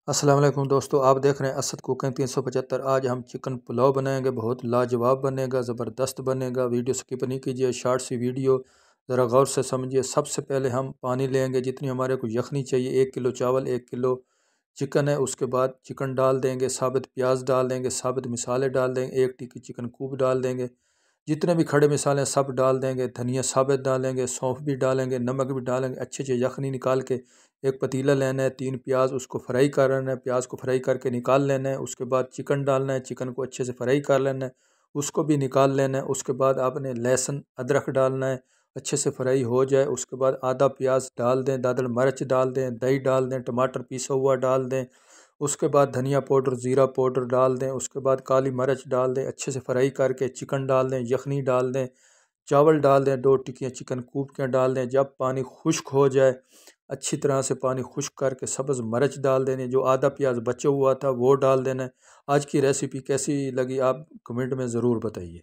अस्सलाम वालेकुम दोस्तों, आप देख रहे हैं असद कुकिंग 375। आज हम चिकन पुलाव बनाएंगे। बहुत लाजवाब बनेगा, ज़बरदस्त बनेगा। वीडियो स्किप नहीं कीजिए, शॉर्ट सी वीडियो ज़रा गौर से समझिए। सबसे पहले हम पानी लेंगे जितनी हमारे को यखनी चाहिए। 1 किलो चावल, 1 किलो चिकन है। उसके बाद चिकन डाल देंगे, साबित प्याज डाल देंगे, साबित मिसाले डाल देंगे, 1 टिक्की चिकन कूब डाल देंगे, जितने भी खड़े मिसाले हैं सब डाल देंगे। धनिया साबित डालेंगे, सौंफ भी डालेंगे, नमक भी डालेंगे। अच्छे से यखनी निकाल के एक पतीला लेना है, 3 प्याज उसको फ्राई करना है, प्याज को फ्राई करके निकाल लेना है। उसके बाद चिकन डालना है, चिकन को अच्छे से फ्राई कर लेना है, उसको भी निकाल लेना है। उसके बाद आपने लहसुन अदरक डालना है, अच्छे से फ्राई हो जाए उसके बाद आधा प्याज डाल दें, दादड़ मिर्च डाल दें, दही डाल दें, टमाटर पीसा हुआ डाल दें। उसके बाद धनिया पाउडर, ज़ीरा पाउडर डाल दें। उसके बाद काली मिर्च डाल दें, अच्छे से फ्राई करके चिकन डाल दें, यखनी डाल दें, चावल डाल दें, 2 टिक्कियाँ चिकन कूब के डाल दें। जब पानी खुश्क हो जाए, अच्छी तरह से पानी खुश्क करके सब्ज़ मिर्च डाल देनी, जो आधा प्याज बचा हुआ था वो डाल देना है। आज की रेसिपी कैसी लगी आप कमेंट में ज़रूर बताइए।